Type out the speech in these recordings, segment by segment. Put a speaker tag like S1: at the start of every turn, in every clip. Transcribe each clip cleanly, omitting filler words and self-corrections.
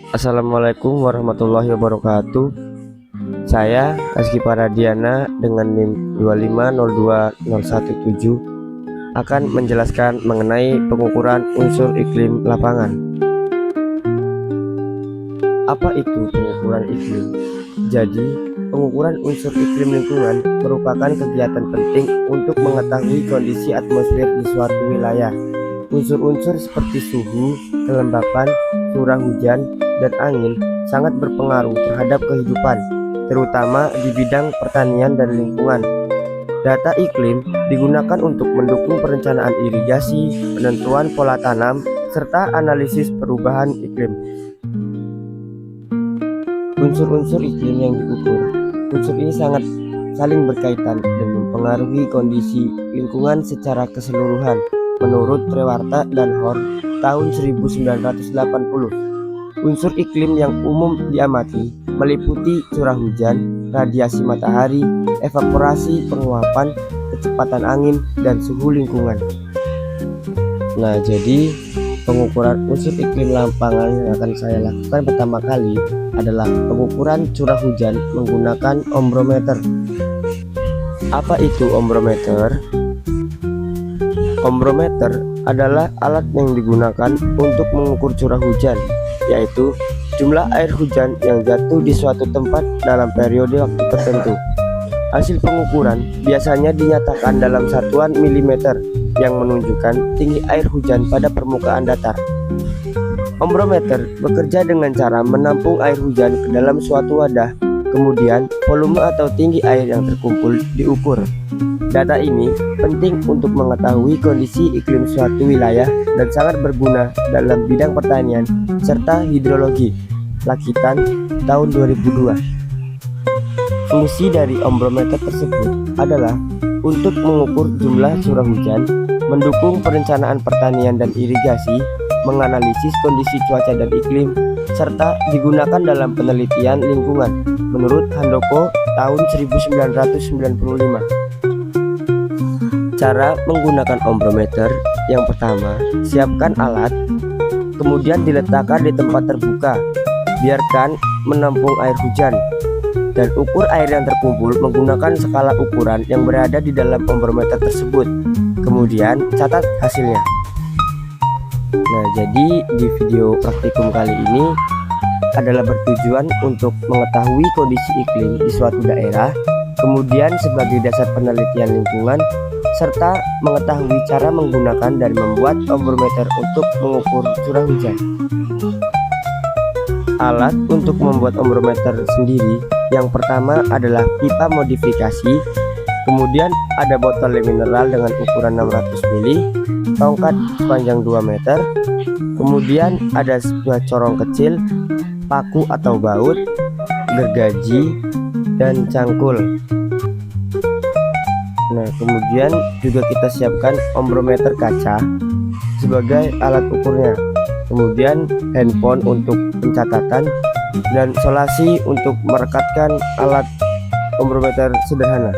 S1: Assalamualaikum warahmatullahi wabarakatuh. Saya Rizky Paradiana dengan NIM 2502017 akan menjelaskan mengenai pengukuran unsur iklim lapangan. Apa itu pengukuran iklim? Jadi, pengukuran unsur iklim lingkungan merupakan kegiatan penting untuk mengetahui kondisi atmosfer di suatu wilayah. Unsur-unsur seperti suhu, kelembapan, curah hujan, dan angin sangat berpengaruh terhadap kehidupan, terutama di bidang pertanian dan lingkungan. Data iklim digunakan untuk mendukung perencanaan irigasi, penentuan pola tanam, serta analisis perubahan iklim. Unsur-unsur iklim yang diukur. Unsur ini sangat saling berkaitan dan mempengaruhi kondisi lingkungan secara keseluruhan menurut Trewarta dan Horn tahun 1980. Unsur iklim yang umum diamati meliputi curah hujan, radiasi matahari, evaporasi, penguapan, kecepatan angin, dan suhu lingkungan. Nah, jadi pengukuran unsur iklim lapangan yang akan saya lakukan pertama kali adalah pengukuran curah hujan menggunakan ombrometer. Apa itu ombrometer? Ombrometer adalah alat yang digunakan untuk mengukur curah hujan, yaitu jumlah air hujan yang jatuh di suatu tempat dalam periode waktu tertentu. Hasil pengukuran biasanya dinyatakan dalam satuan milimeter yang menunjukkan tinggi air hujan pada permukaan datar. Ombrometer bekerja dengan cara menampung air hujan ke dalam suatu wadah, kemudian volume atau tinggi air yang terkumpul diukur. Data ini penting untuk mengetahui kondisi iklim suatu wilayah dan sangat berguna dalam bidang pertanian serta hidrologi. Lakitan tahun 2002. Fungsi dari ombrometer tersebut adalah untuk mengukur jumlah curah hujan, mendukung perencanaan pertanian dan irigasi, menganalisis kondisi cuaca dan iklim, serta digunakan dalam penelitian lingkungan menurut Handoko tahun 1995. Cara menggunakan ombrometer: yang pertama, siapkan alat, kemudian diletakkan di tempat terbuka, biarkan menampung air hujan, dan ukur air yang terkumpul menggunakan skala ukuran yang berada di dalam ombrometer tersebut. Kemudian catat hasilnya. Nah, jadi di video praktikum kali ini adalah bertujuan untuk mengetahui kondisi iklim di suatu daerah, kemudian sebagai dasar penelitian lingkungan, serta mengetahui cara menggunakan dan membuat ombrometer untuk mengukur curah hujan. Alat untuk membuat ombrometer sendiri, yang pertama adalah pipa modifikasi, kemudian ada botol mineral dengan ukuran 600 ml, tongkat sepanjang 2 meter, kemudian ada sebuah corong kecil, paku atau baut, gergaji, dan cangkul. Nah, kemudian juga kita siapkan ombrometer kaca sebagai alat ukurnya, kemudian handphone untuk pencatatan, dan solasi untuk merekatkan alat ombrometer sederhana.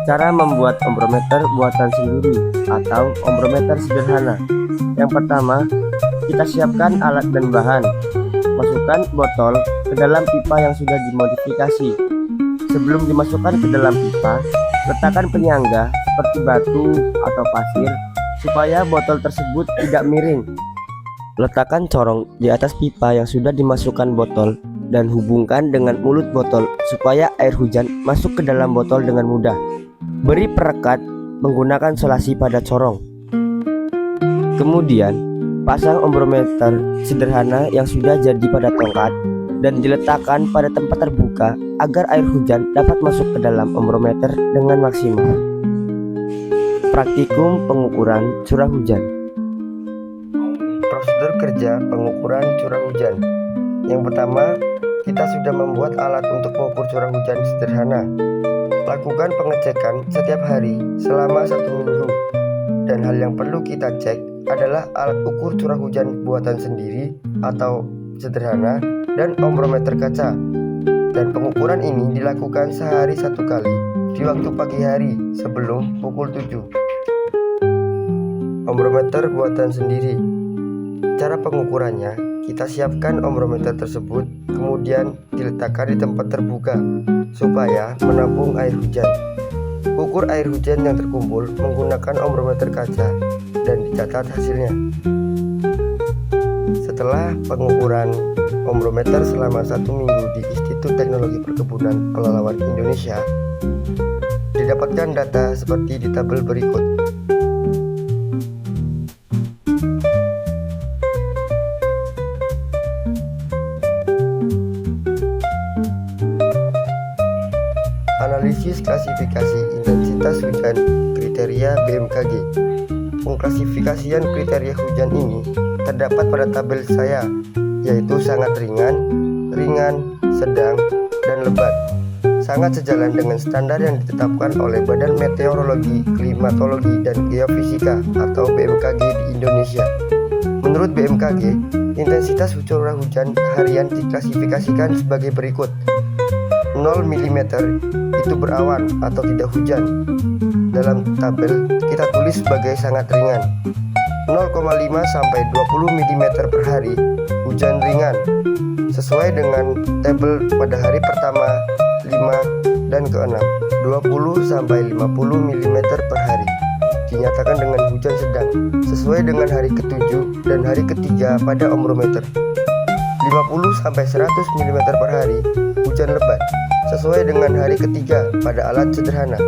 S1: Cara membuat ombrometer buatan sendiri atau ombrometer sederhana. Yang pertama, kita siapkan alat dan bahan. Masukkan botol ke dalam pipa yang sudah dimodifikasi. Sebelum dimasukkan ke dalam pipa, letakkan penyangga seperti batu atau pasir supaya botol tersebut tidak miring. Letakkan corong di atas pipa yang sudah dimasukkan botol dan hubungkan dengan mulut botol supaya air hujan masuk ke dalam botol dengan mudah. Beri perekat menggunakan solasi pada corong. Kemudian, pasang ombrometer sederhana yang sudah jadi pada tongkat dan diletakkan pada tempat terbuka agar air hujan dapat masuk ke dalam ombrometer dengan maksimal. Praktikum pengukuran curah hujan. Prosedur kerja pengukuran curah hujan. Yang pertama, kita sudah membuat alat untuk mengukur curah hujan sederhana. Lakukan pengecekan setiap hari selama 1 minggu. Dan hal yang perlu kita cek adalah alat ukur curah hujan buatan sendiri atau sederhana dan ombrometer kaca. Dan pengukuran ini dilakukan sehari 1 kali di waktu pagi hari sebelum pukul 7. Ombrometer buatan sendiri. Cara pengukurannya, kita siapkan ombrometer tersebut, kemudian diletakkan di tempat terbuka supaya menampung air hujan. Ukur air hujan yang terkumpul menggunakan ombrometer kaca dan dicatat hasilnya. Setelah pengukuran ombrometer selama 1 minggu di Institut Teknologi Perkebunan Pelalawan Indonesia, didapatkan data seperti di tabel berikut. Analisis klasifikasi intensitas hujan kriteria BMKG. Pengklasifikasian kriteria hujan ini terdapat pada tabel saya, yaitu sangat ringan, ringan, sedang, dan lebat. Sangat sejalan dengan standar yang ditetapkan oleh Badan Meteorologi, Klimatologi, dan Geofisika atau BMKG di Indonesia. Menurut BMKG, intensitas curah hujan harian diklasifikasikan sebagai berikut. 0 mm itu berawan atau tidak hujan. Dalam tabel kita tulis sebagai sangat ringan. 0,5 sampai 20 mm per hari hujan ringan, sesuai dengan tabel pada hari pertama, 5, dan ke-6. 20 sampai 50 mm per hari dinyatakan dengan hujan sedang, sesuai dengan hari ke-7 dan hari ke-3 pada ombrometer. 50 sampai 100 mm per hari hujan lebat, sesuai dengan hari ketiga pada alat sederhana.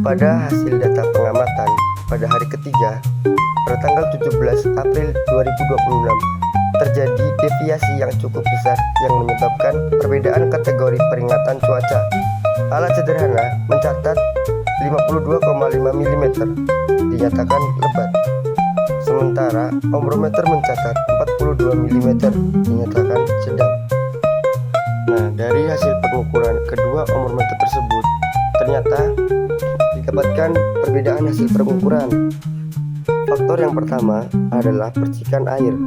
S1: Pada hasil data pengamatan pada hari ketiga, pada tanggal 17 April 2026, terjadi deviasi yang cukup besar yang menyebabkan perbedaan kategori peringatan cuaca. Alat sederhana mencatat 52,5 mm dinyatakan lebat, sementara ombrometer mencatat 42 mm dinyatakan sedang. Nah, dari hasil pengukuran kedua ombrometer tersebut, ternyata didapatkan perbedaan hasil pengukuran. Faktor yang pertama adalah percikan air.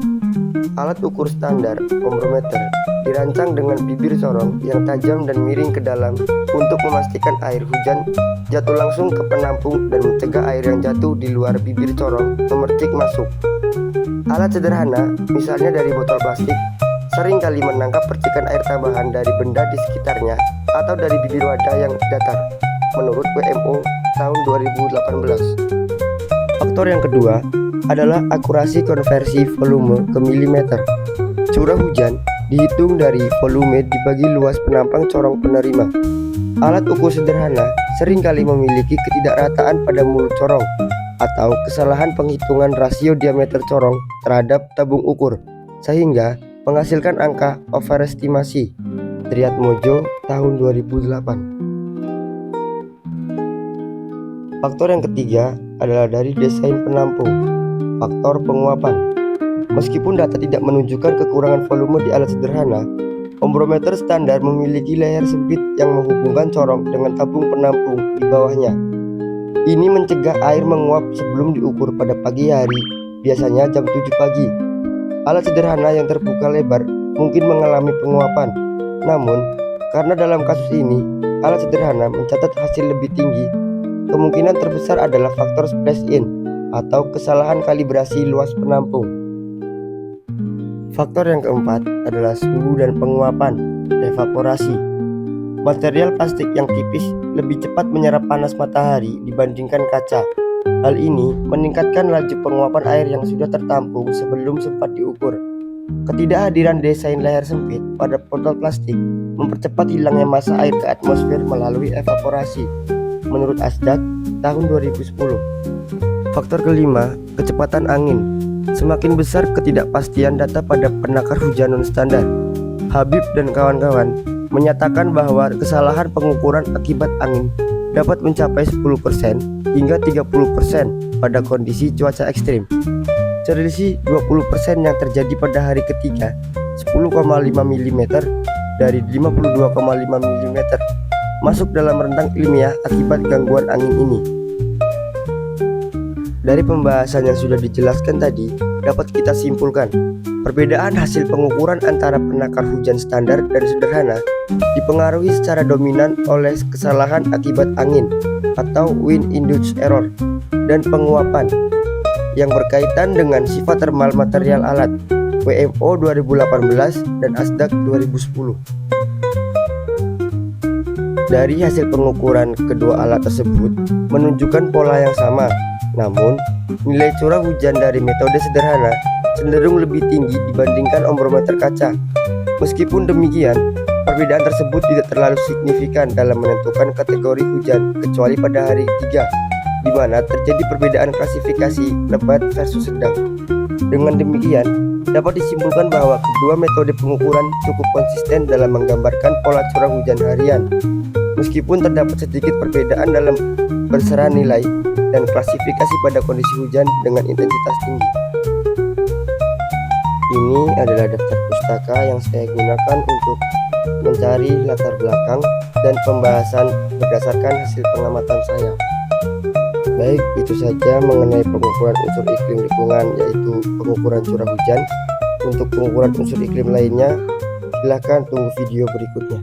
S1: Alat ukur standar ombrometer dirancang dengan bibir corong yang tajam dan miring ke dalam untuk memastikan air hujan jatuh langsung ke penampung dan mencegah air yang jatuh di luar bibir corong memercik masuk. Alat sederhana, misalnya dari botol plastik, sering kali menangkap percikan air tambahan dari benda di sekitarnya atau dari bibir wadah yang datar, menurut WMO tahun 2018. Faktor yang kedua adalah akurasi konversi volume ke milimeter. Curah hujan dihitung dari volume dibagi luas penampang corong penerima. Alat ukur sederhana seringkali memiliki ketidakrataan pada mulut corong atau kesalahan penghitungan rasio diameter corong terhadap tabung ukur, sehingga menghasilkan angka overestimasi. Triatmojo tahun 2008. Faktor yang ketiga adalah dari desain penampung. Faktor penguapan. Meskipun data tidak menunjukkan kekurangan volume di alat sederhana, ombrometer standar memiliki leher sempit yang menghubungkan corong dengan tabung penampung di bawahnya. Ini mencegah air menguap sebelum diukur pada pagi hari, biasanya jam 7 pagi. Alat sederhana yang terbuka lebar mungkin mengalami penguapan. Namun, karena dalam kasus ini, alat sederhana mencatat hasil lebih tinggi, kemungkinan terbesar adalah faktor splash-in atau kesalahan kalibrasi luas penampung. Faktor yang keempat adalah suhu dan penguapan, evaporasi. Material plastik yang tipis lebih cepat menyerap panas matahari dibandingkan kaca. Hal ini meningkatkan laju penguapan air yang sudah tertampung sebelum sempat diukur. Ketidakhadiran desain leher sempit pada botol plastik mempercepat hilangnya massa air ke atmosfer melalui evaporasi, menurut Asdak tahun 2010. Faktor kelima, kecepatan angin. Semakin besar ketidakpastian data pada penakar hujan non-standar. Habib dan kawan-kawan menyatakan bahwa kesalahan pengukuran akibat angin dapat mencapai 10% hingga 30% pada kondisi cuaca ekstrim. Selisih 20% yang terjadi pada hari ketiga, 10,5 mm dari 52,5 mm, masuk dalam rentang ilmiah akibat gangguan angin ini. Dari pembahasan yang sudah dijelaskan tadi, dapat kita simpulkan, perbedaan hasil pengukuran antara penakar hujan standar dan sederhana dipengaruhi secara dominan oleh kesalahan akibat angin atau wind induced error dan penguapan. yang berkaitan dengan sifat termal material alat WMO 2018 dan ASDAQ 2010. Dari hasil pengukuran kedua alat tersebut menunjukkan pola yang sama, namun nilai curah hujan dari metode sederhana cenderung lebih tinggi dibandingkan ombrometer kaca. Meskipun demikian, perbedaan tersebut tidak terlalu signifikan dalam menentukan kategori hujan, kecuali pada hari 3, di mana terjadi perbedaan klasifikasi lebat versus sedang. Dengan demikian, dapat disimpulkan bahwa kedua metode pengukuran cukup konsisten dalam menggambarkan pola curah hujan harian, meskipun terdapat sedikit perbedaan dalam besaran nilai dan klasifikasi pada kondisi hujan dengan intensitas tinggi. Ini adalah daftar pustaka yang saya gunakan untuk mencari latar belakang dan pembahasan berdasarkan hasil pengamatan saya. Baik, itu saja mengenai pengukuran unsur iklim lingkungan, yaitu pengukuran curah hujan. Untuk pengukuran unsur iklim lainnya, silahkan tunggu video berikutnya.